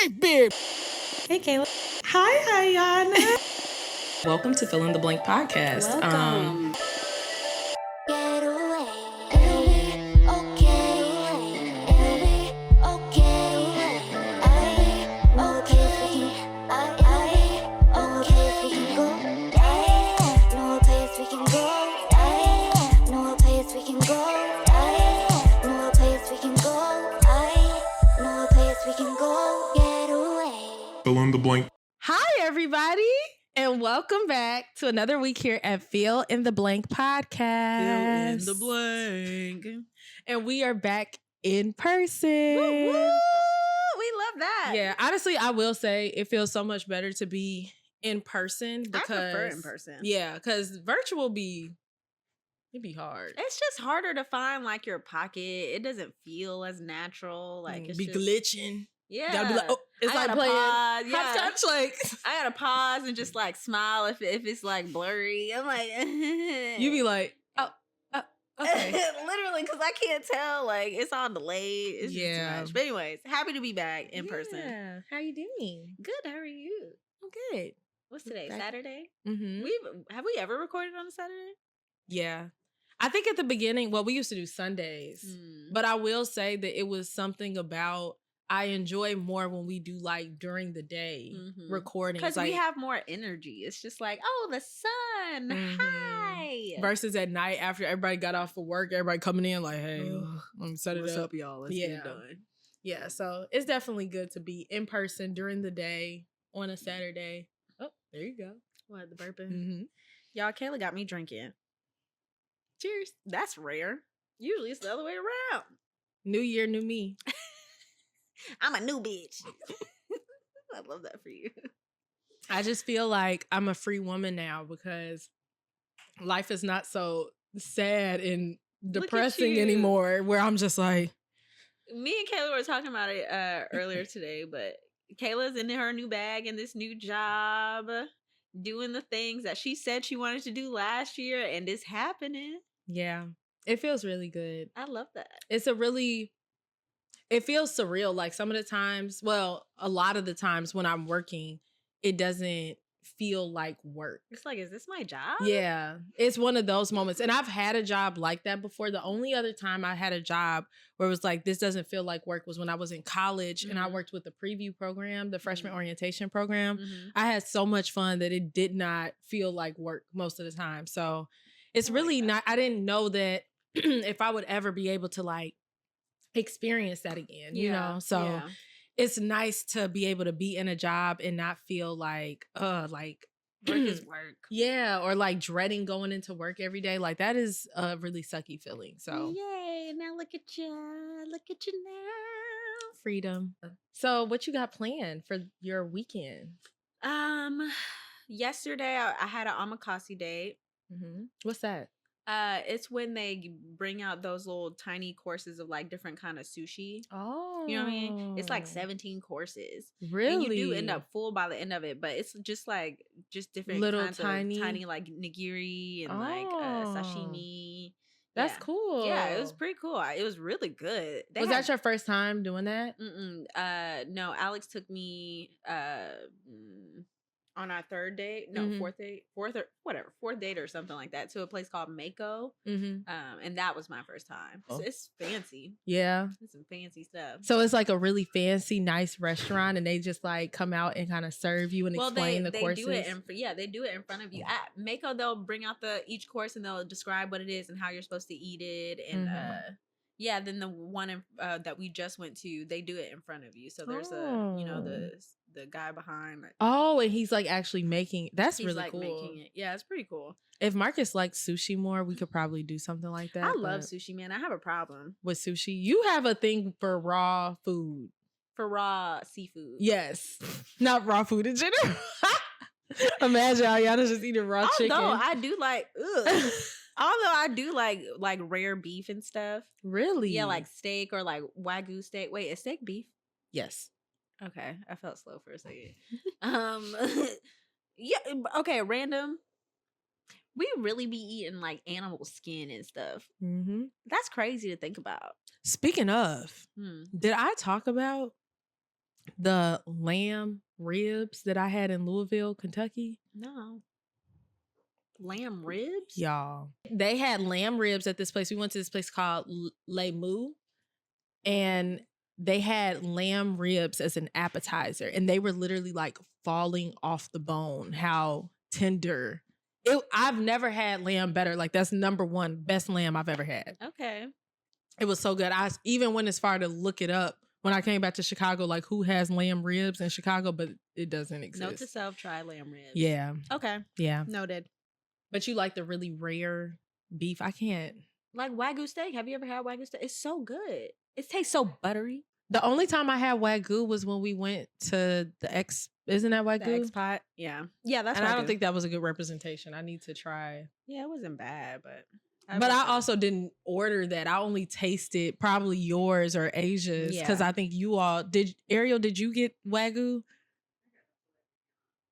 baby. Hey, Kayla. Hi, Iyanna. Welcome to Fill in the Blank podcast. Welcome. Get away, it'll be okay, it'll be okay, no place we can go, no place we can go, no place we can go, no place we can go, no place we can go, get away. Fill in the blank. Hi, everybody, and welcome back to another week here at Fill in the Blank podcast. Fill in the blank. And we are back in person. Woo, woo. We love that. Yeah, honestly, I will say it feels so much better to be in person because I prefer in person. Yeah, because virtual it'd be hard. It's just harder to find like your pocket. It doesn't feel as natural. Like it's be just, glitching. yeah. Gotta be like, oh, it's I like gotta playing pause, yeah. hopscotch. Like I gotta pause and just like smile if it's like blurry. I'm like, you be like, oh, okay. literally, because I can't tell. Like it's all delayed. It's just too Yeah. much. But anyways, happy to be back in person. Yeah. How you doing? Good. How are you? I'm good. What's today? Back- Saturday. Mm-hmm. Have we ever recorded on a Saturday? Yeah. I think at the beginning, well, we used to do Sundays, but I will say that it was something about I enjoy more when we do like during the day recording. Because like, we have more energy. It's just like, oh, the sun. Hi. versus at night after everybody got off of work, everybody coming in like, hey, let me set it What's up. up, y'all? Let's get it done. Yeah, so it's definitely good to be in person during the day on a Saturday. Oh, there you go. What, the burping? Mm-hmm. Y'all, Kayla got me drinking. Cheers. That's rare. Usually it's the other way around. New year, new me. I'm a new bitch. I love that for you. I just feel like I'm a free woman now because life is not so sad and depressing you. anymore, where I'm just like, Me and Kayla were talking about it earlier today, but Kayla's in her new bag and this new job, doing the things that she said she wanted to do last year, and it's happening. yeah, it feels really good. I love that. It feels surreal. Like some of the times, well, a lot of the times when I'm working, it doesn't feel like work. It's like, is this my job? Yeah, it's one of those moments. And I've had a job like that before. The only other time I had a job where it was like, this doesn't feel like work was when I was in college and I worked with the preview program, the freshman orientation program. I had so much fun that it did not feel like work most of the time. So it's really not, I didn't know that if I would ever be able to like experience that again, you know? So it's nice to be able to be in a job and not feel like work is work. Yeah, or like dreading going into work every day. Like that is a really sucky feeling. So Yay, now look at you now. freedom. So what you got planned for your weekend? Yesterday I had an omakase date. What's that? It's when they bring out those little tiny courses of like different kind of sushi. Oh, you know what I mean? It's like 17 courses. Really? And you do end up full by the end of it, but it's just different little kinds tiny of tiny like nigiri and like sashimi. That's cool. Yeah, it was pretty cool. It was really good. Was that your first time doing that? No, Alex took me on our third date, fourth date or something like that, to a place called Mako. And that was my first time. So it's fancy. Yeah. It's some fancy stuff. So it's like a really fancy, nice restaurant, and they just like come out and kind of serve you and explain the courses. They do it in front of you. At Mako, they'll bring out each course and they'll describe what it is and how you're supposed to eat it. And then the one that we just went to, they do it in front of you. So there's the guy behind. And he's like actually making. That's he's really like cool. Making it. Yeah, it's pretty cool. If Marcus likes sushi more, we could probably do something like that. I love sushi, man. I have a problem with sushi. You have a thing for raw food. For raw seafood. Yes. Not raw food in general. Imagine Iyanna's just eating raw chicken. Although I do like, although I do like rare beef and stuff. Really? Yeah, like steak or like Wagyu steak. Wait, is steak beef? Yes. Okay, I felt slow for a second. Yeah, okay, random. We really be eating like animal skin and stuff. That's crazy to think about. Speaking of, did I talk about the lamb ribs that I had in Louisville, Kentucky? No. Lamb ribs? Y'all. They had lamb ribs at this place. We went to this place called Les Mous, and they had lamb ribs as an appetizer, and they were literally like falling off the bone. How tender. I've never had lamb better. Like, that's number one best lamb I've ever had. Okay. It was so good. I even went as far to look it up when I came back to Chicago, like who has lamb ribs in Chicago, but it doesn't exist. Note to self, try lamb ribs. Yeah. Okay. Yeah. Noted. But you like the really rare beef. I can't. Like Wagyu steak. Have you ever had Wagyu steak? It's so good. It tastes so buttery. The only time I had Wagyu was when we went to the X. Isn't that Wagyu? The X-Pot. Yeah. Yeah, that's and Wagyu. I don't think that was a good representation. I need to try. Yeah, it wasn't bad, but... I also didn't order that. I only tasted probably yours or Asia's because I think you all did. Ariel, did you get Wagyu?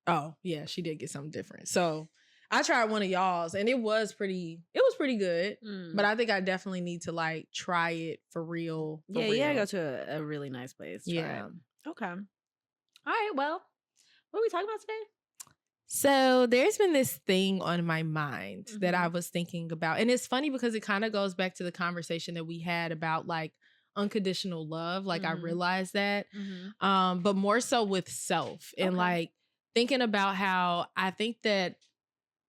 Oh yeah, she did get something different. So I tried one of y'all's and it was pretty good. But I think I definitely need to like try it for real. Yeah, you gotta go to a really nice place. Yeah. Okay. All right. Well, what are we talking about today? So there's been this thing on my mind that I was thinking about. And it's funny because it kind of goes back to the conversation that we had about like unconditional love. Like I realized that, but more so with self and like thinking about how I think that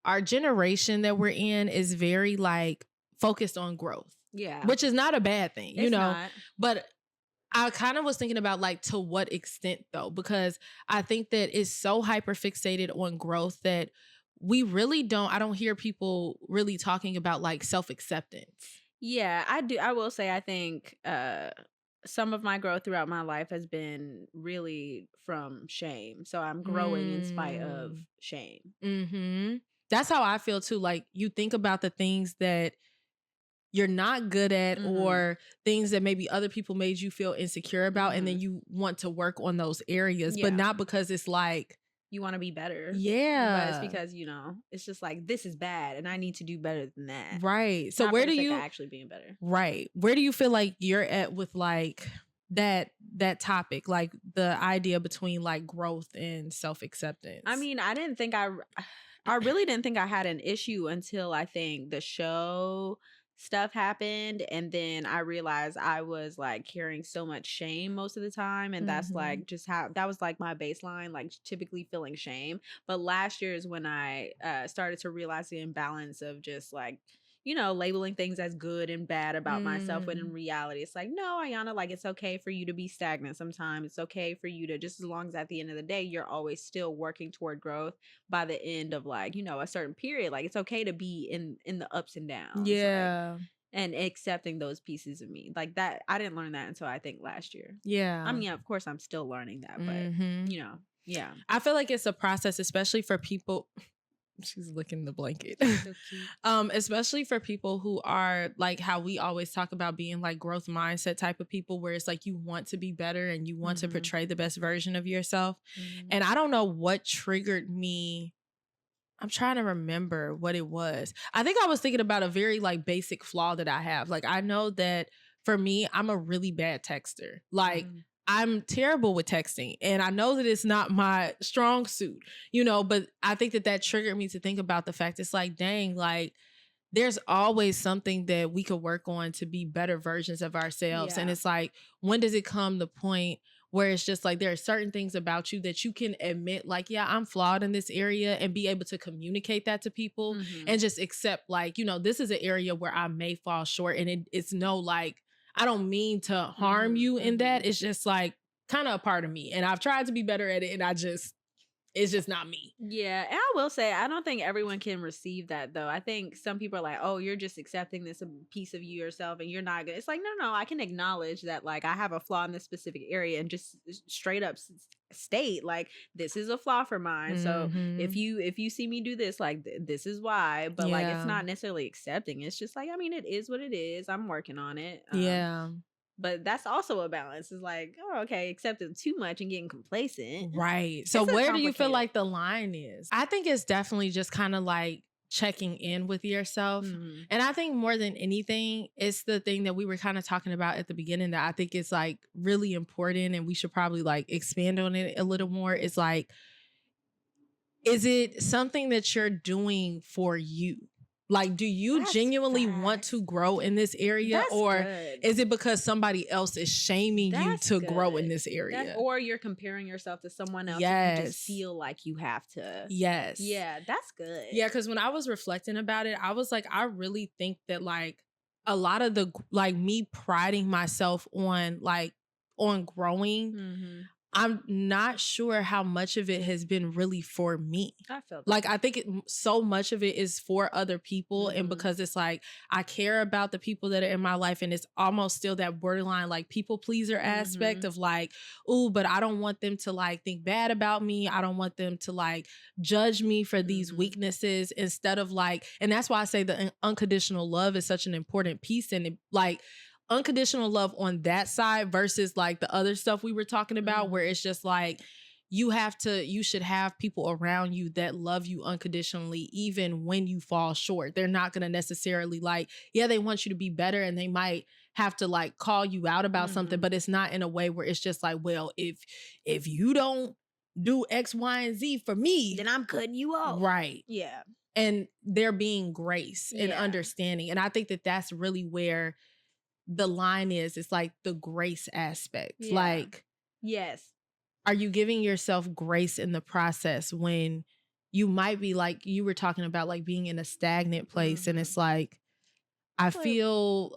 our generation that we're in is very like focused on growth. Yeah. Which is not a bad thing, you know, but I kind of was thinking about like to what extent though, because I think that it's so hyper fixated on growth that we really I don't hear people really talking about like self-acceptance. Yeah, I do. I will say, I think some of my growth throughout my life has been really from shame. So I'm growing in spite of shame. Mm-hmm. That's how I feel too. Like you think about the things that you're not good at or things that maybe other people made you feel insecure about and then you want to work on those areas, but not because it's like you want to be better. Yeah. But it's because, you know, it's just like this is bad and I need to do better than that. Right. So not where for the do sake you of actually being better? Right. Where do you feel like you're at with like that topic, like the idea between like growth and self-acceptance? I mean, I really didn't think I had an issue until I think the show stuff happened, and then I realized I was like carrying so much shame most of the time, and that's like just how that was like my baseline, like typically feeling shame. But last year is when I started to realize the imbalance of just like, you know, labeling things as good and bad about myself, when in reality it's like, no, Iyanna, like it's okay for you to be stagnant sometimes. It's okay for you to, just as long as at the end of the day you're always still working toward growth by the end of like, you know, a certain period. Like it's okay to be in the ups and downs. Yeah. Like, and accepting those pieces of me. Like that, I didn't learn that until I think last year. Yeah. I mean, of course I'm still learning that, but you know, yeah. I feel like it's a process, especially for people. She's licking the blanket. So cute. Especially for people who are like how we always talk about being like growth mindset type of people, where it's like you want to be better and you want to portray the best version of yourself. And I don't know what triggered me. I'm trying to remember what it was. I think I was thinking about a very like basic flaw that I have. Like I know that for me, I'm a really bad texter. Like I'm terrible with texting, and I know that it's not my strong suit, you know, but I think that triggered me to think about the fact it's like, dang, like there's always something that we could work on to be better versions of ourselves. And it's like, when does it come the point where it's just like, there are certain things about you that you can admit, like, yeah, I'm flawed in this area, and be able to communicate that to people and just accept like, you know, this is an area where I may fall short, and it's no like, I don't mean to harm you in that. It's just like kind of a part of me. And I've tried to be better at it, and it's just not me. Yeah. And I will say, I don't think everyone can receive that though. I think some people are like, oh, you're just accepting this piece of you yourself and you're not good. It's like, no, I can acknowledge that like I have a flaw in this specific area and just straight up state like, this is a flaw for mine. So if you see me do this, like this is why, but like, it's not necessarily accepting. It's just like, I mean, it is what it is. I'm working on it. But that's also a balance. It's like, oh, okay, accepting too much and getting complacent. Right. So where do you feel like the line is? I think it's definitely just kind of like checking in with yourself. Mhm. And I think more than anything, it's the thing that we were kind of talking about at the beginning that I think is like really important, and we should probably like expand on it a little more. It's like, is it something that you're doing for you? Like, do you That's genuinely want facts. to grow in this area? That's Or good. is it because somebody else is shaming you That's to grow in good. this area? Or you're comparing yourself to someone else and you just Yes. feel like you have to. Yes. Yeah, that's good. Yeah, because when I was reflecting about it, I was like, I really think that like a lot of the like me priding myself on growing, Mhm. I'm not sure how much of it has been really for me. I felt Like, I think so much of it is for other people. And Mhm. because it's like, I care about the people that are in my life. And it's almost still that borderline, like people pleaser aspect Mhm. of like, ooh, but I don't want them to like think bad about me. I don't want them to like judge me for these Mhm. weaknesses, instead of like, and that's why I say the unconditional love is such an important piece. And it, like, unconditional love on that side versus like the other stuff we were talking about, where Mhm. it's just like, you should have people around you that love you unconditionally, even when you fall short. They're not going to necessarily like, yeah, they want you to be better, and they might have to like call you out about something, Mhm. but it's not in a way where it's just like, well, if you don't do X, Y, and Z for me, Then I'm cutting you off. right. Yeah. And there being grace and Yeah. understanding. And I think that that's really where the line is. It's like the grace aspect. Yeah. Like, Yes. are you giving yourself grace in the process when you might be like, you were talking about like being in a stagnant place, and Mhm. it's like, I feel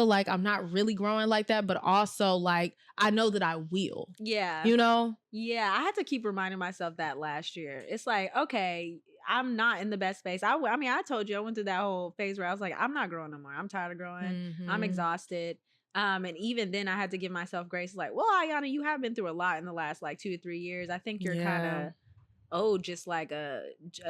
like I'm not really growing like that, but also like I know that I will. Yeah. You know? Yeah, I had to keep reminding myself that last year. It's like, okay, I'm not in the best space. I mean, I told you I went through that whole phase where I was like, I'm not growing no more. I'm tired of growing. I'm Mhm. exhausted. And even then I had to give myself grace. Like, well, Iyanna, you have been through a lot in the last like 2 to 3 years. I think you're kind Yeah. of just like a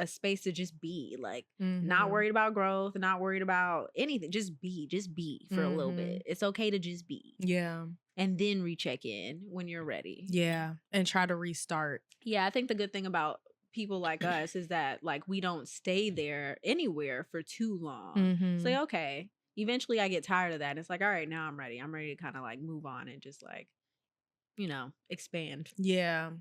space to just be, like, not Mhm. worried about growth, not worried about anything. Just be for a little bit. It's okay to just be. Yeah. And then recheck in when you're ready. Yeah. And try to restart. Yeah, I think the good thing about people like us is that like we don't stay there anywhere for too long. It's like, okay, eventually I get tired of that. And it's like, all right, now I'm ready. I'm ready to kind of like move on and just like, expand. Yeah.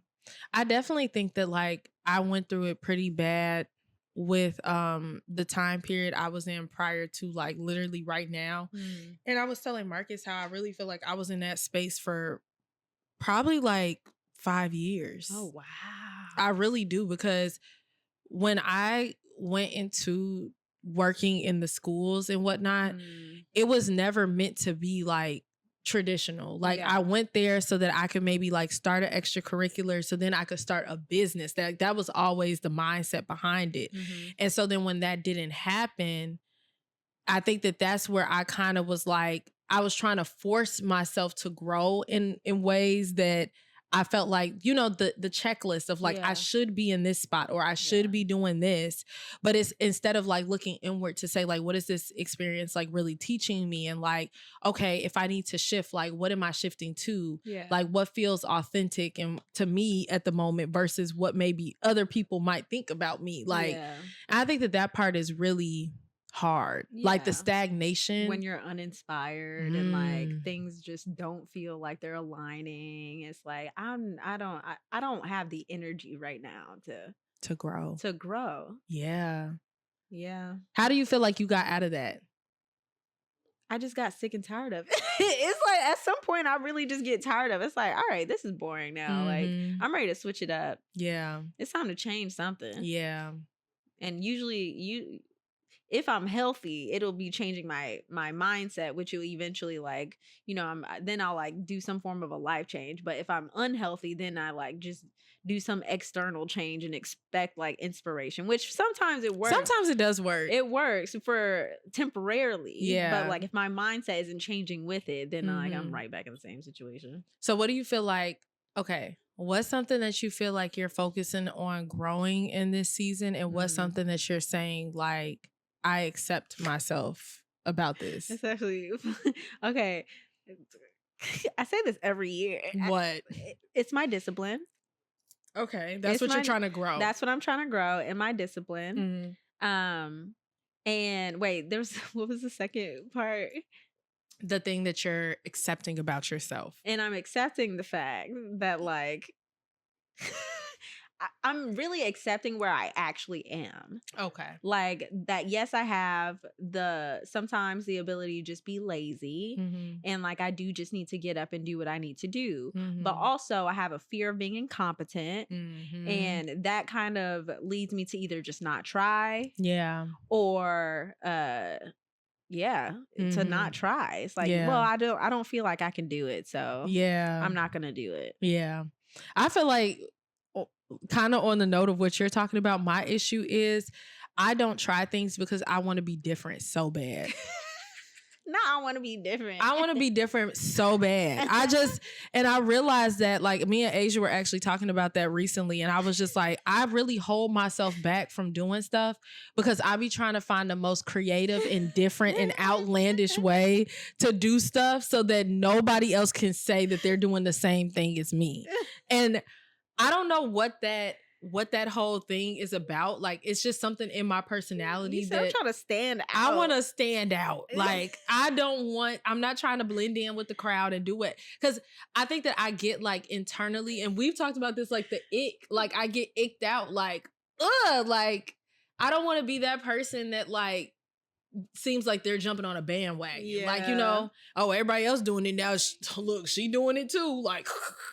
I definitely think that like I went through it pretty bad with the time period I was in prior to like literally right now. And I was telling Marcus how I really feel like I was in that space for probably like 5 years. Oh, wow. I really do, because when I went into working in the schools and whatnot, it was never meant to be like traditional. Like, Yeah. I went there so that I could maybe like start an extracurricular, so then I could start a business. That was always the mindset behind it. And so then when that didn't happen, I think that that's where I kind of was like, I was trying to force myself to grow in ways that I felt like, the checklist of like, Yeah. I should be in this spot, or I should Yeah. be doing this. But it's instead of like looking inward to say like, what is this experience like really teaching me? And like, okay, if I need to shift, like, what am I shifting to? Yeah. Like, what feels authentic and to me at the moment versus what maybe other people might think about me. Like, yeah. I think that part is really hard. Like the Yeah. stagnation. When you're uninspired and like things just don't feel like they're aligning. It's like I don't have the energy right now to grow. Yeah. Yeah. How do you feel like you got out of that? I just got sick and tired of it. It's like at some point I really just get tired of it. It's like, all right, this is boring now. Like, I'm ready to switch it up. Yeah. It's time to change something. Yeah. And usually if I'm healthy, it'll be changing my mindset, which will eventually like, then I'll like do some form of a life change. But if I'm unhealthy, then I like just do some external change and expect like inspiration, which sometimes it works. Sometimes it does work. It works for temporarily. Yeah. But like if my mindset isn't changing with it, then like I'm right back in the same situation. So what do you feel like, okay, what's something that you feel like you're focusing on growing in this season? And what's something that you're saying like, I accept myself about this? It's actually okay. I say this every year. What? It's my discipline. Okay, that's what you're trying to grow. That's what I'm trying to grow in my discipline. And wait, there was what was the second part? The thing that you're accepting about yourself. And I'm accepting the fact that like I'm really accepting where I actually am. Okay. Like that, yes, I have sometimes the ability to just be lazy. Mm-hmm. And like I do just need to get up and do what I need to do. Mm-hmm. But also I have a fear of being incompetent. Mm-hmm. And that kind of leads me to either just not try. Yeah. Or to not try. It's like, well, I don't feel like I can do it. So yeah, I'm not gonna do it. Yeah. I feel like kind of on the note of what you're talking about, my issue is I don't try things because I want to be different so bad. No, I want to be different. I want to be different so bad. And I realized that like me and Asia were actually talking about that recently. And I was just like, I really hold myself back from doing stuff because I be trying to find the most creative and different and outlandish way to do stuff so that nobody else can say that they're doing the same thing as me. And I don't know what that whole thing is about. Like, it's just something in my personality that I'm trying to stand out. I want to stand out. Like, I'm not trying to blend in with the crowd and do it. Because I think that I get like internally, and we've talked about this, like the ick, like I get icked out, like, like I don't want to be that person that like seems like they're jumping on a bandwagon. Yeah. Like, oh, everybody else doing it now. Look, she doing it too. Like,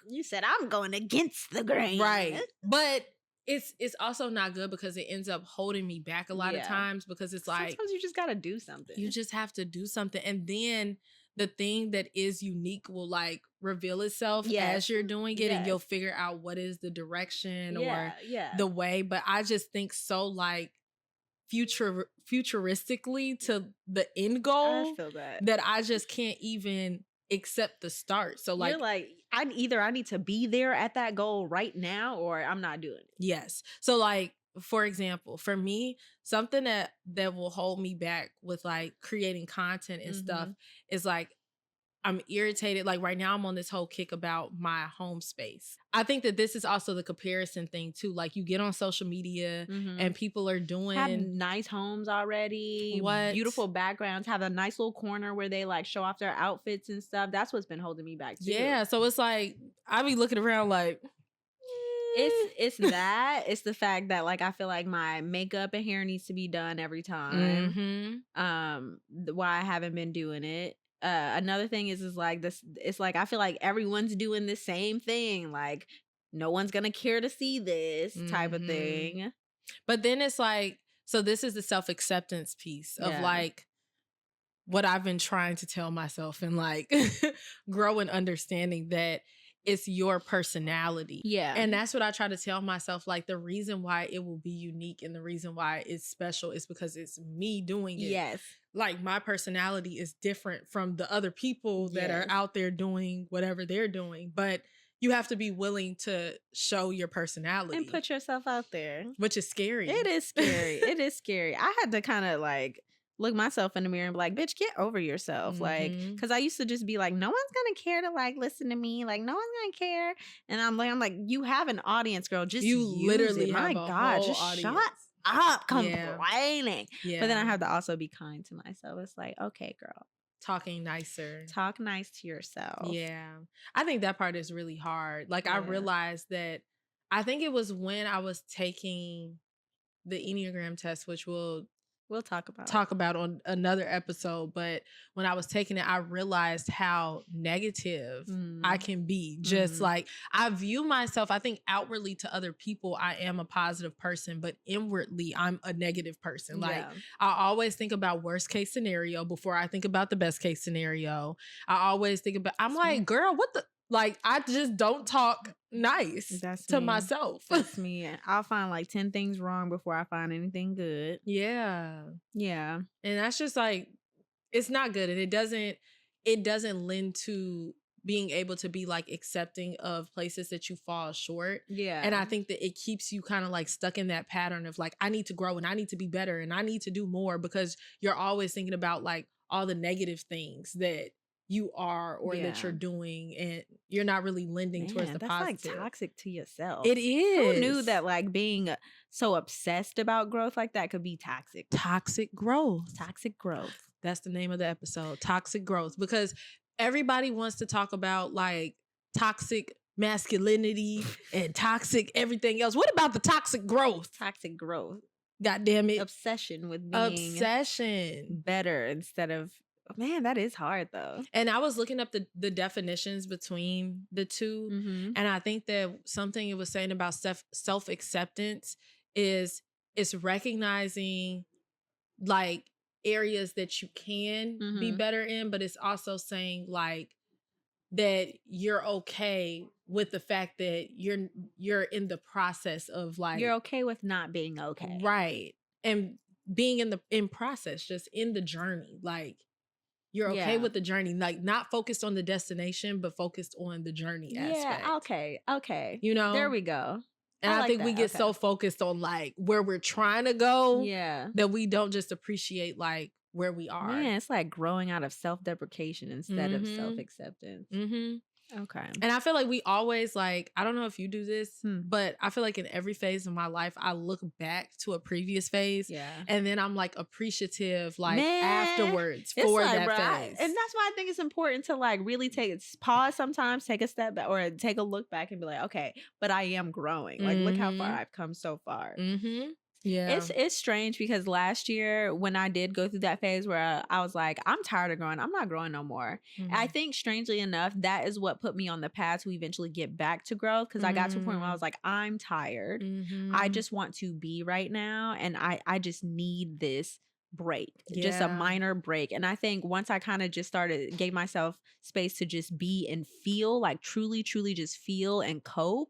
you said I'm going against the grain. Right. But it's also not good because it ends up holding me back a lot of times because it's like sometimes you just got to do something. You just have to do something. And then the thing that is unique will like reveal itself as you're doing it and you'll figure out what is the direction or the way. But I just think so like futuristically to the end goal I feel that I just can't even accept the start. So like, you're like, I need to be there at that goal right now or I'm not doing it. Yes. So like, for example, for me, something that will hold me back with like creating content and stuff is like, I'm irritated. Like right now I'm on this whole kick about my home space. I think that this is also the comparison thing too. Like you get on social media and people are doing have nice homes already, beautiful backgrounds, have a nice little corner where they like show off their outfits and stuff. That's what's been holding me back too. Yeah. So it's like, I be looking around like, it's the fact that like I feel like my makeup and hair needs to be done every time. Why I haven't been doing it. Another thing is like this, it's like I feel like everyone's doing the same thing, like no one's gonna care to see this type of thing. But then it's like, so this is the self-acceptance piece of like what I've been trying to tell myself and like grow in understanding that it's your personality. Yeah. And that's what I try to tell myself. Like the reason why it will be unique and the reason why it's special is because it's me doing it. Yes. Like my personality is different from the other people that are out there doing whatever they're doing. But you have to be willing to show your personality. And put yourself out there. Which is scary. It is scary. It is scary. I had to kind of like look myself in the mirror and be like, bitch, get over yourself. Like, because I used to just be like, no one's gonna care to like listen to me. Like, no one's gonna care. And I'm like, you have an audience, girl. Just you use literally it. have My a God, whole just audience. shut up complaining. Yeah. But then I have to also be kind to myself. It's like, okay, girl. Talking nicer. Talk nice to yourself. Yeah. I think that part is really hard. Like I realized that I think it was when I was taking the Enneagram test, which we'll talk about on another episode. But when I was taking it, I realized how negative I can be. Just like I view myself, I think outwardly to other people, I am a positive person, but inwardly I'm a negative person. Like I always think about worst case scenario before I think about the best case scenario. I always think about, I'm like, girl, what the, like, I just don't talk nice to myself. That's me. I'll find like 10 things wrong before I find anything good. Yeah. Yeah. And that's just like, it's not good. And it doesn't lend to being able to be like accepting of places that you fall short. Yeah. And I think that it keeps you kind of like stuck in that pattern of like, I need to grow and I need to be better and I need to do more because you're always thinking about like all the negative things that you are or that you're doing, and you're not really lending towards the positive. That's like toxic to yourself. It is. Who knew that like being so obsessed about growth like that could be toxic? Toxic growth. Toxic growth. That's the name of the episode, Toxic Growth, because everybody wants to talk about like toxic masculinity and toxic everything else. What about the toxic growth? Toxic growth. God damn it. Obsession with being better instead of, man, that is hard though. And I was looking up the definitions between the two. Mm-hmm. And I think that something it was saying about self-acceptance is it's recognizing like areas that you can be better in, but it's also saying like that you're okay with the fact that you're in the process of like, you're okay with not being okay. Right. And being in process, just in the journey. Like you're okay with the journey, like not focused on the destination, but focused on the journey aspect. Okay. You know, there we go. And I think we get so focused on like where we're trying to go that we don't just appreciate like where we are. Man, it's like growing out of self-deprecation instead of self-acceptance. Okay. And I feel like we always like, I don't know if you do this, but I feel like in every phase of my life, I look back to a previous phase. Yeah. And then I'm like appreciative like afterwards for like, that And phase. that's why I think it's important to like really pause sometimes, take a step back or take a look back and be like, okay, but I am growing. Like, look how far I've come so far. Yeah. It's strange because last year when I did go through that phase where I was like, I'm tired of growing. I'm not growing no more. I think strangely enough, that is what put me on the path to eventually get back to growth. Cause I got to a point where I was like, I'm tired. I just want to be right now. And I just need this break, just a minor break. And I think once I kind of just gave myself space to just be and feel, like truly just feel and cope,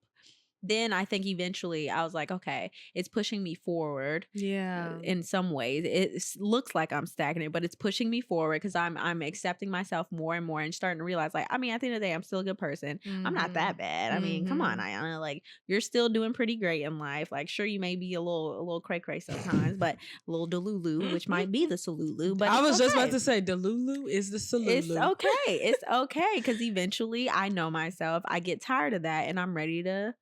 then I think eventually I was like, okay, it's pushing me forward. Yeah. In some ways, it looks like I'm stagnant, but it's pushing me forward because I'm accepting myself more and more and starting to realize, like, I mean, at the end of the day, I'm still a good person. I'm not that bad. I mean, come on, Iyanna, like you're still doing pretty great in life. Like, sure, you may be a little cray cray sometimes, but a little delulu, which might be the salulu. But I was just about to say, delulu is the salulu. It's okay. It's okay because eventually I know myself. I get tired of that, and I'm ready to,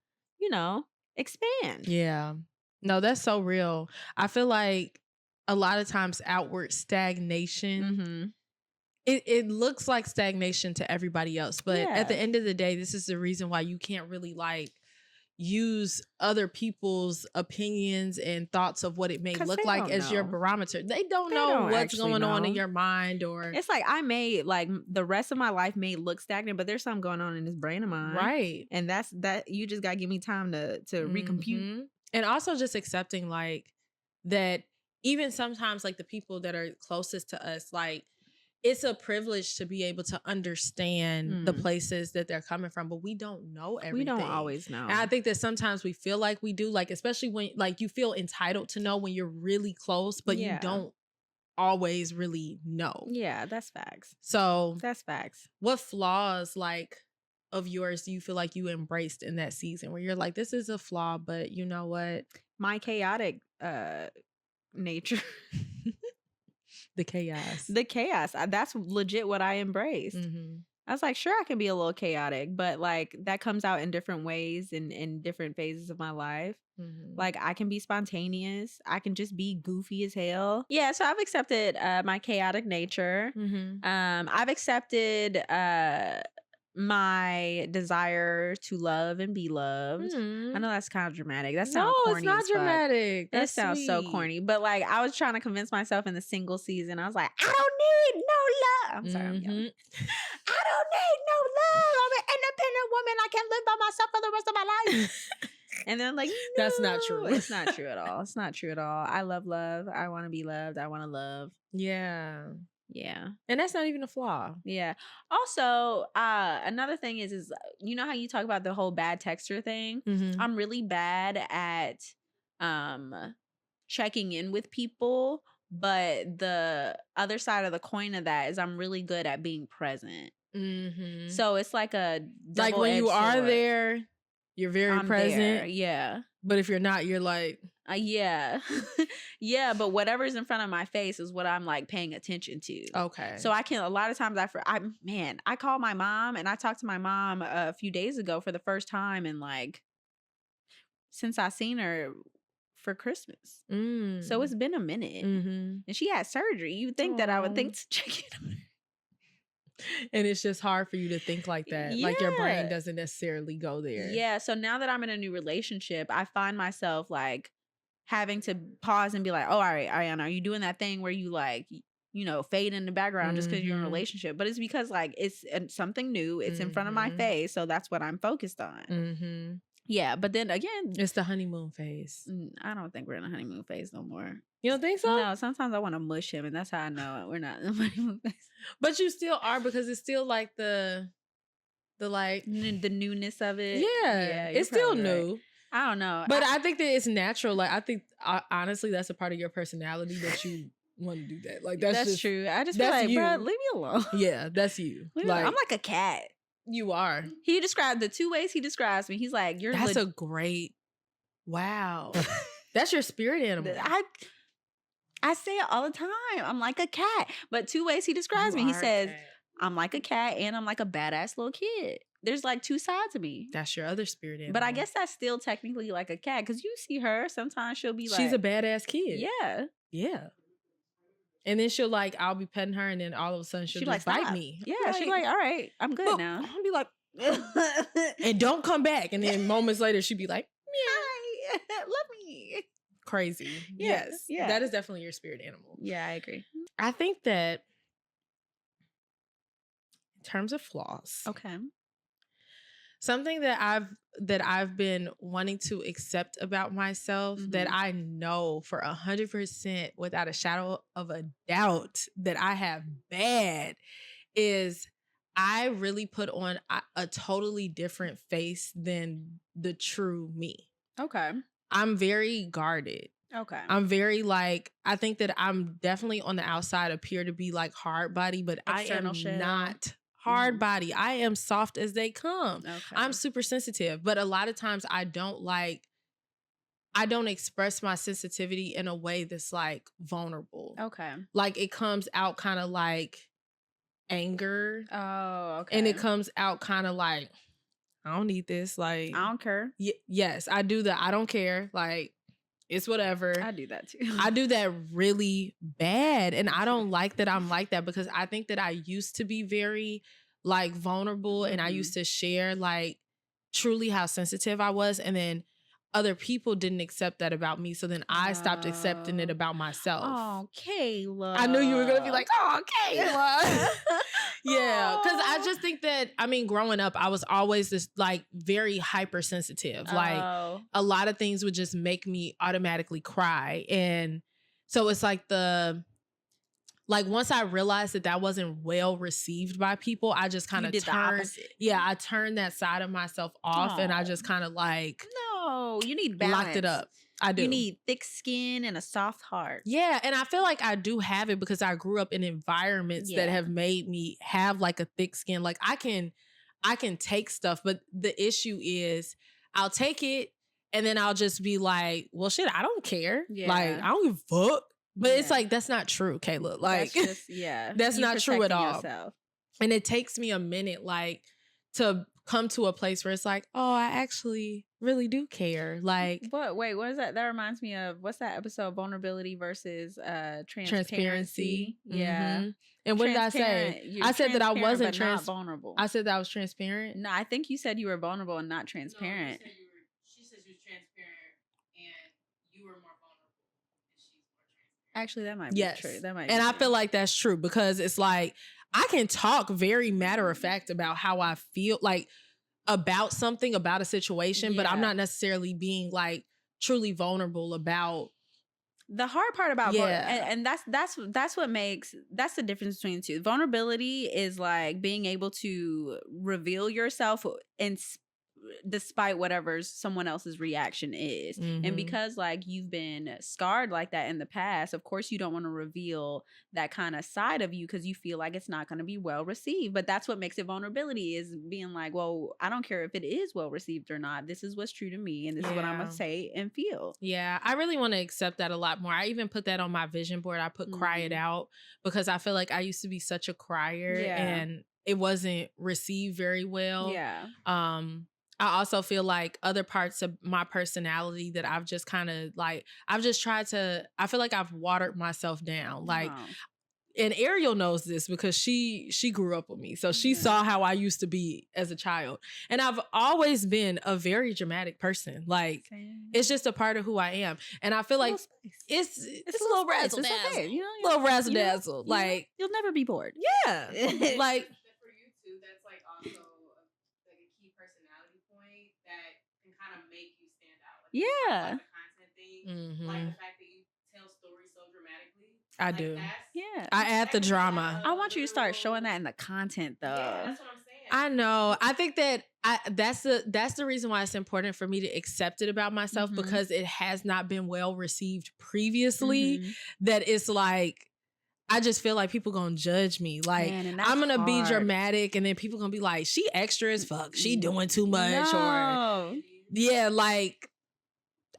expand. Yeah. No, that's so real. I feel like a lot of times outward stagnation, it looks like stagnation to everybody else. But at the end of the day, this is the reason why you can't really like use other people's opinions and thoughts of what it may look like as your barometer. They don't know what's going on in your mind, or it's like I may like the rest of my life may look stagnant, but there's something going on in this brain of mine. Right. And that's you just gotta give me time to recompute. And also just accepting like that even sometimes like the people that are closest to us, like it's a privilege to be able to understand the places that they're coming from, but we don't know everything. We don't always know. And I think that sometimes we feel like we do, like, especially when like you feel entitled to know when you're really close, but you don't always really know. Yeah, that's facts. So that's facts. What flaws like of yours do you feel like you embraced in that season where you're like, this is a flaw, but you know what? My chaotic nature. The chaos. That's legit what I embraced. I was like, sure, I can be a little chaotic, but like that comes out in different ways in different phases of my life. Like I can be spontaneous. I can just be goofy as hell. Yeah, so I've accepted my chaotic nature. I've accepted my desire to love and be loved. I know that's kind of dramatic. That sounds corny. No, it's not dramatic. That sounds so corny. But like I was trying to convince myself in the single season. I was like, I don't need no love. I'm sorry, I'm yelling. I don't need no love. I'm an independent woman. I can live by myself for the rest of my life. And then like, no, that's not true. It's not true at all. It's not true at all. I love love. I want to be loved. I want to love. Yeah. Yeah. And that's not even a flaw. Yeah. Also, another thing is you know how you talk about the whole bad texter thing? I'm really bad at checking in with people, but the other side of the coin of that is I'm really good at being present. So it's like a like when you are there, You're very I'm present. there. Yeah. But if you're not, you're like, Yeah. Yeah, but whatever's in front of my face is what I'm like paying attention to. okay. So I can, a lot of times I call my mom, and I talked to my mom a few days ago for the first time, and like since I seen her for Christmas. So it's been a minute. And she had surgery. You'd think that I would think to check in on her. And it's just hard for you to think like that. Like your brain doesn't necessarily go there. Yeah. So now that I'm in a new relationship, I find myself like having to pause and be like, oh, all right, Iyanna, are you doing that thing where you like, you know, fade in the background just because you're in a relationship? But it's because like it's something new. It's in front of my face. So that's what I'm focused on. Yeah. But then again, it's the honeymoon phase. I don't think we're in a honeymoon phase no more. You don't think so? No, sometimes I want to mush him, and that's how I know we're not in a honeymoon phase. But you still are, because it's still like the like the newness of it. Yeah, it's still new. Right. I don't know, but I think that it's natural. Like I think honestly, that's a part of your personality that you want to do that. Like that's just true. I just feel like, bro, leave me alone. Yeah, that's you. Like I'm like a cat. You are. He described the two ways he describes me. He's like, you're. That's a great. Wow, that's your spirit animal. I say it all the time. I'm like a cat. But two ways he describes me. He says, I'm like a cat and I'm like a badass little kid. There's like two sides of me. That's your other spirit animal. But I guess that's still technically like a cat, because you see her. Sometimes she'll be like, she's a badass kid. Yeah. Yeah. And then she'll like, I'll be petting her, and then all of a sudden she'll just bite me. Yeah. Like, she's like, all right, I'm good now. I'll be like, and don't come back. And then moments later she'd be like, hi, love me. Crazy. Yes. Yeah. That is definitely your spirit animal. Yeah, I agree. I think that in terms of flaws. Okay. Something that I've been wanting to accept about myself, that I know for 100% without a shadow of a doubt that I have bad, is I really put on a totally different face than the true me. Okay. I'm very guarded. Okay. I'm very like, I think that I'm definitely on the outside appear to be like hard body, but external I am not hard body. I am soft as they come. Okay. I'm super sensitive, but a lot of times I don't express my sensitivity in a way that's like vulnerable. Okay. Like it comes out kind of like anger. Oh, okay. And it comes out kind of like, I don't need this. Like, I don't care. Yes, I do that. I don't care. Like, it's whatever. I do that too. I do that really bad. And I don't like that I'm like that, because I think that I used to be very like vulnerable, and I used to share like truly how sensitive I was. And then other people didn't accept that about me. So then I stopped accepting it about myself. Oh, Kayla. I knew you were going to be like, oh, Kayla. Yeah. Because I just think that, I mean, growing up, I was always this like very hypersensitive. Like a lot of things would just make me automatically cry. And so it's like once I realized that wasn't well received by people, I just kind of turned. Yeah, I turned that side of myself off. And I just kind of like. No, you need balance. Locked it up. I do. You need thick skin and a soft heart. Yeah, and I feel like I do have it, because I grew up in environments that have made me have like a thick skin. Like I can take stuff, but the issue is I'll take it and then I'll just be like, well, shit, I don't care. Yeah. Like I don't give a fuck. But it's like, that's not true, Kayla. Like, that's just, that's not true at all. Yourself. And it takes me a minute, like, to come to a place where it's like, oh, I actually really do care. Like, but wait, what is that? That reminds me of, what's that episode? Vulnerability versus transparency. Yeah. Mm-hmm. And what did I say? I said that I wasn't vulnerable. I said that I was transparent. No, I think you said you were vulnerable and not transparent. No, she said you were transparent and you were more vulnerable and she's more transparent. Actually, that might be true. That might be and true. I feel like that's true, because it's like I can talk very matter of fact about how I feel, like about something, about a situation, but I'm not necessarily being like truly vulnerable about. The hard part about and that's what makes, that's the difference between the two. Vulnerability is like being able to reveal yourself and despite whatever someone else's reaction is. And because like you've been scarred like that in the past, of course you don't want to reveal that kind of side of you because you feel like it's not going to be well received. But that's what makes it vulnerability, is being like, well, I don't care if it is well received or not. This is what's true to me, and this is what I'm going to say and feel. Yeah, I really want to accept that a lot more. I even put that on my vision board. I put cry it out, because I feel like I used to be such a crier and it wasn't received very well. Yeah. I also feel like other parts of my personality that I've just kind of like, I've just tried to, I feel like I've watered myself down. Like, and Ariel knows this because she grew up with me. So she saw how I used to be as a child. And I've always been a very dramatic person. Like, it's just a part of who I am. And I feel like it's a little razzle dazzle. Okay, you know, little razzle dazzle. Like, you'll never be bored. Yeah. Like, for you too, that's like also like a key personality point that can kind of make you stand out. Like, yeah. the content thing, like the fact that you tell stories so dramatically. I like do. Yeah. I add the drama. I want you to start showing that in the content though. Yeah, that's what I'm saying. I know. I think that that's the reason why it's important for me to accept it about myself, because it has not been well received previously. That it's like, I just feel like people gonna judge me. Like, I'm gonna be dramatic, and then people gonna be like, she extra as fuck. She doing too much. Or yeah, like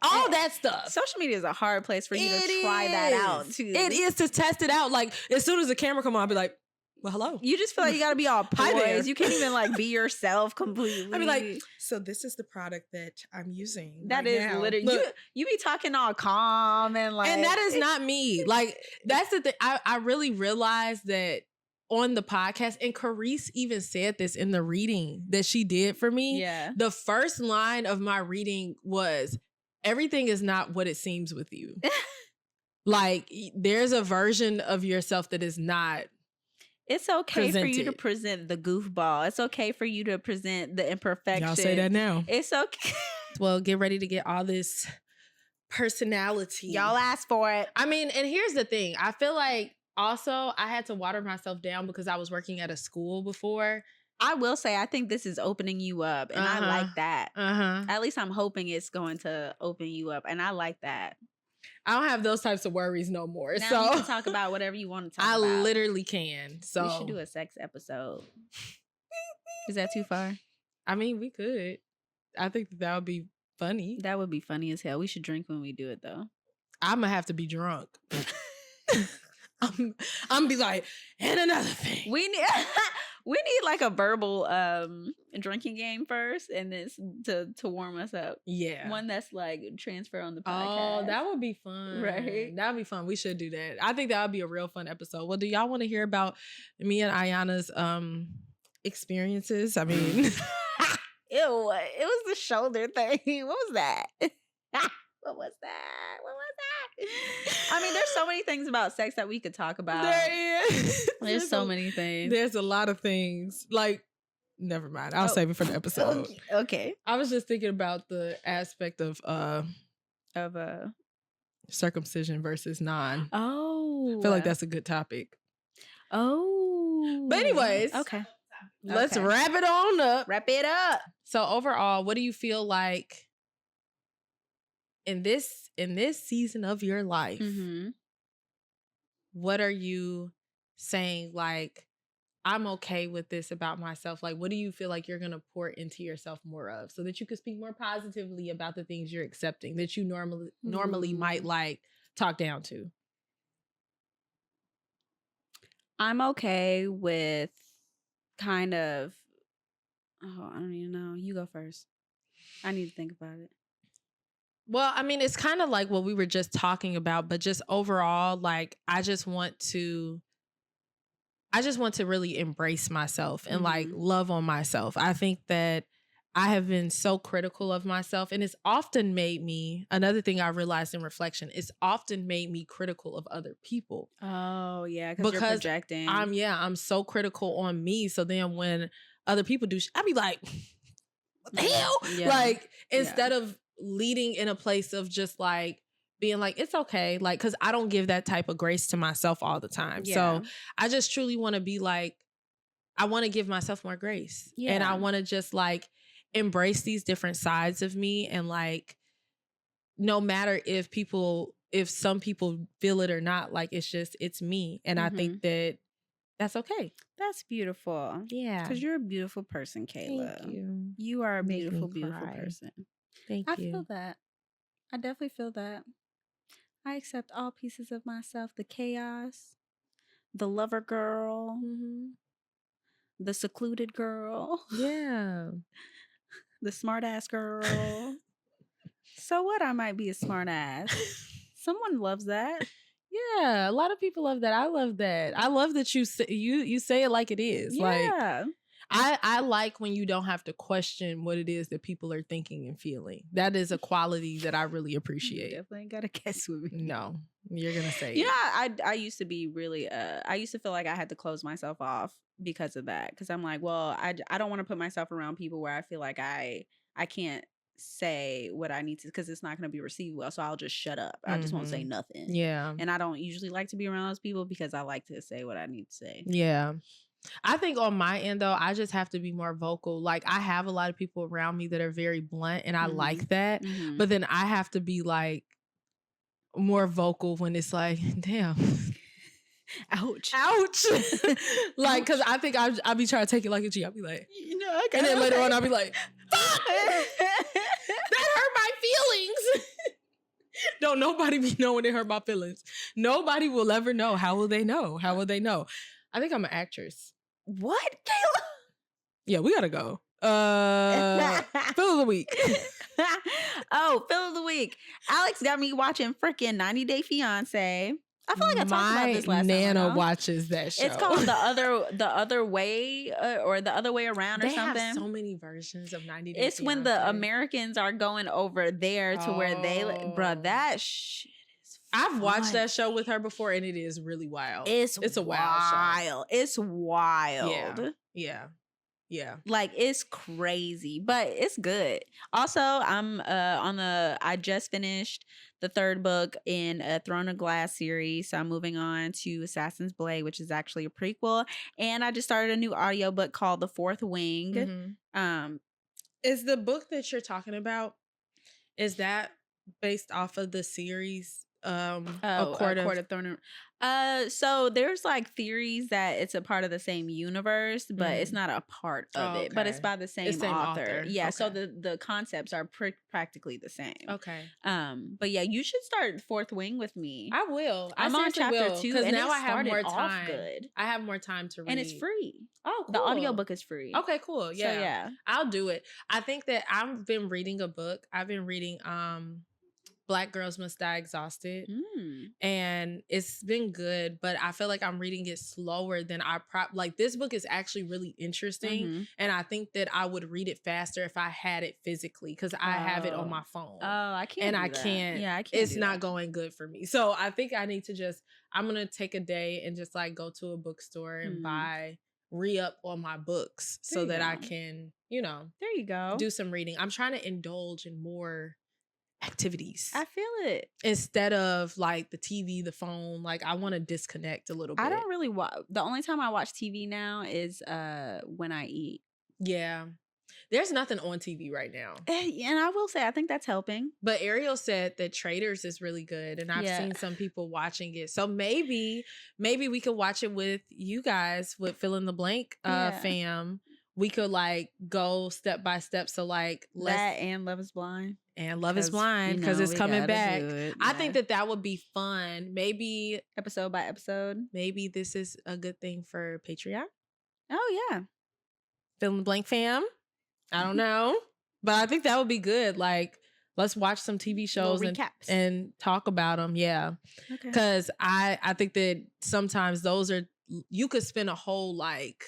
all that stuff. Social media is a hard place for you to try that out too. It is, to test it out. Like, as soon as the camera come on, I'll be like, well, hello. You just feel like you gotta be all poised. You can't even like be yourself completely. I mean, like, so this is the product that I'm using. That is literally you be talking all calm and like, and that is not me. Like, that's the thing. I really realized that on the podcast, and Carice even said this in the reading that she did for me. Yeah. The first line of my reading was, everything is not what it seems with you. Like, there's a version of yourself that is not. It's okay for you to present the goofball. It's okay for you to present the imperfection. Y'all say that now. It's okay. Well, get ready to get all this personality. Y'all asked for it. I mean, and here's the thing. I feel like also I had to water myself down because I was working at a school before. I will say, I think this is opening you up, and I like that. At least I'm hoping it's going to open you up, and I like that. I don't have those types of worries no more. Now so you can talk about whatever you want to talk about. I literally can. So we should do a sex episode. Is that too far? I mean, we could. I think that would be funny. That would be funny as hell. We should drink when we do it, though. I'm gonna have to be drunk. I'm be like, and another thing. We need like a verbal drinking game first, and then to warm us up. Yeah, one that's like transfer on the podcast. Oh, that would be fun, right? That would be fun. We should do that. I think that would be a real fun episode. Well, do y'all want to hear about me and Iyanna's experiences? I mean, ew, it was the shoulder thing. What was that? What was that? I mean, there's so many things about sex that we could talk about. There's so many things. There's a lot of things. Like, never mind. I'll save it for the episode. Okay. I was just thinking about the aspect of circumcision versus non. Oh. I feel like that's a good topic. Oh. But anyways. Okay. Let's wrap it on up. Wrap it up. So overall, what do you feel like in this season of your life, what are you saying, like, I'm okay with this about myself? Like, what do you feel like you're going to pour into yourself more of, so that you can speak more positively about the things you're accepting that you normally might like talk down to? I'm okay with kind of, I don't even know. You go first. I need to think about it. Well, I mean, it's kind of like what we were just talking about, but just overall, like, I just want to really embrace myself and like love on myself. I think that I have been so critical of myself, and it's often made me, another thing I realized in reflection, it's often made me critical of other people. Oh yeah, because you're projecting. I'm so critical on me. So then when other people do, I be like, what the hell? Yeah. Like, instead of leading in a place of just like being like, it's okay. Like, cause I don't give that type of grace to myself all the time. Yeah. So I just truly want to be like, I want to give myself more grace. Yeah. And I want to just like embrace these different sides of me, and like, no matter if some people feel it or not, like, it's me. And I think that that's okay. That's beautiful. Yeah. Because you're a beautiful person, Kayla. Thank you. You are a Make me beautiful, beautiful cry. person. Thank I you. feel that. I definitely feel that. I accept all pieces of myself. The chaos, the lover girl, the secluded girl, Yeah. the smart ass girl. So what? I might be a smart ass. Someone loves that. Yeah, a lot of people love that. I love that. I love that you say it like it is. Yeah. Like, I like when you don't have to question what it is that people are thinking and feeling. That is a quality that I really appreciate. You definitely gotta guess with me. No, you're gonna say Yeah, I used to be really I used to feel like I had to close myself off because of that. Because I'm like, well, I don't want to put myself around people where I feel like I can't say what I need to, because it's not going to be received well. So I'll just shut up. I just won't say nothing. Yeah. And I don't usually like to be around those people because I like to say what I need to say. Yeah. I think on my end, though, I just have to be more vocal. Like, I have a lot of people around me that are very blunt, and I like that. But then I have to be like more vocal when it's like, damn. Ouch. Like, because I think I'll be trying to take it like a G. I'll be like, You know, and then later on I'll be like, fuck! That hurt my feelings. Don't nobody be knowing it hurt my feelings. Nobody will ever know. How will they know? How will they know? I think I'm an actress. What, Kayla? Yeah, we gotta go. Fill of the week. Oh, fill of the week. Alex got me watching freaking 90 Day Fiance. I feel like I talked about this last Nana time. watches that show. It's called the other way or the other way around or they something. Have so many versions of 90 Day It's Fiancé. when the Americans are going over there to where they, bruh, that shit is I've watched fun. that show with her before, and it is really wild. It's a wild show. It's wild. Yeah. Like, it's crazy, but it's good. Also, I'm I just finished the third book in a Throne of Glass series. So I'm moving on to Assassin's Blade, which is actually a prequel. And I just started a new audiobook called The Fourth Wing. Is the book that you're talking about, is that based off of the series A Court of Thorn? So there's like theories that it's a part of the same universe, but it's not a part of it. But it's by the same author. Yeah. Okay. So the concepts are practically the same. Okay. But yeah, you should start Fourth Wing with me. I will. I'm on chapter 2 because now I have more time. Good. I have more time to read, and it's free. Oh, cool. The audiobook is free. Okay, cool. Yeah. So, yeah. I'll do it. I think that I've been reading a book. I've been reading Black Girls Must Die Exhausted. And it's been good, but I feel like I'm reading it slower than like, this book is actually really interesting. And I think that I would read it faster if I had it physically, because I have it on my phone. Oh, I can't. And I can't. Yeah, I can't. It's not going good for me. So I think I need to I'm going to take a day and just like go to a bookstore and re-up on my books so that I can, there you go, do some reading. I'm trying to indulge in more activities. I feel it. Instead of like the TV, the phone, like I want to disconnect a little bit. I don't really watch. The only time I watch TV now is when I eat. Yeah. There's nothing on TV right now. And I will say, I think that's helping. But Ariel said that Traders is really good, and I've seen some people watching it. So maybe we could watch it with you guys, with Fill in the Blank fam. We could like go step by step. So like that and Love is Blind. And Love is Blind, because it's coming back. Yeah. I think that would be fun. Maybe episode by episode. Maybe this is a good thing for Patreon. Oh yeah. Fill in the Blank fam. I don't know. But I think that would be good. Like, let's watch some TV shows and talk about them. Yeah. Because I think that sometimes you could spend a whole like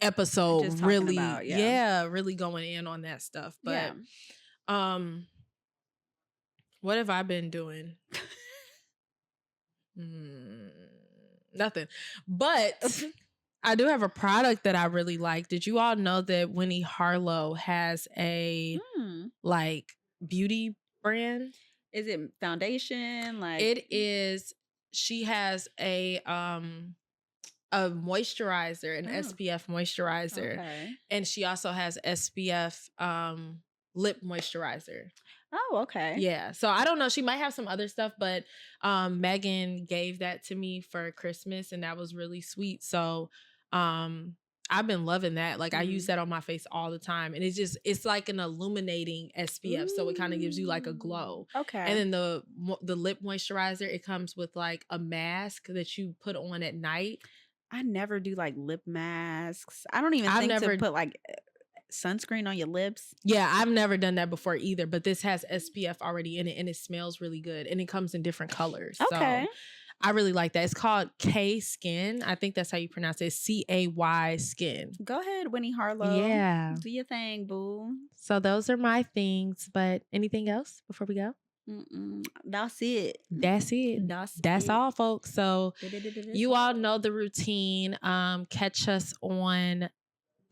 episode just really about, really going in on that stuff. But what have I been doing? Nothing. But I do have a product that I really like. Did you all know that Winnie Harlow has a like beauty brand? Is it foundation? Like, it is. She has a a moisturizer, an Oh. SPF moisturizer. Okay. And she also has SPF lip moisturizer. Oh, okay. Yeah. So I don't know. She might have some other stuff, but Megan gave that to me for Christmas and that was really sweet. So I've been loving that. Like I use that on my face all the time. And it's like an illuminating SPF. So it kind of gives you like a glow. Okay. And then the lip moisturizer, it comes with like a mask that you put on at night. I never do like lip masks. I don't even think to put like sunscreen on your lips. Yeah, I've never done that before either, but this has SPF already in it and it smells really good and it comes in different colors. Okay. So I really like that. It's called K Skin. I think that's how you pronounce it. CAY Skin. Go ahead, Winnie Harlow. Yeah. Do your thing, boo. So those are my things, but anything else before we go? That's it. That's it. That's all, folks. So you all know the routine. Catch us on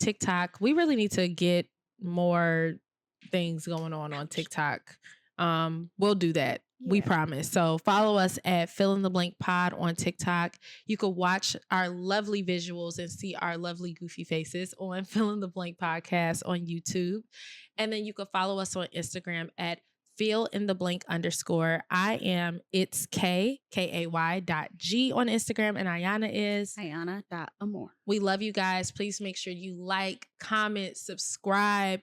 TikTok. We really need to get more things going on TikTok. We'll do that. Yeah. We promise. So follow us at Fill in the Blank Pod on TikTok. You can watch our lovely visuals and see our lovely goofy faces on Fill in the Blank Podcast on YouTube. And then you can follow us on Instagram at Fill in the Blank _ I am it's Kay on Instagram, and Iyanna is Iyanna.amore. We love you guys. Please make sure you like, comment, subscribe,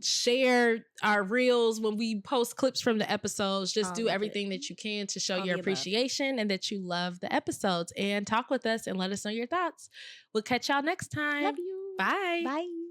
share our reels when we post clips from the episodes. Just do everything that you can to show your appreciation and that you love the episodes, and talk with us and let us know your thoughts. We'll catch y'all next time. Love you. Bye. Bye.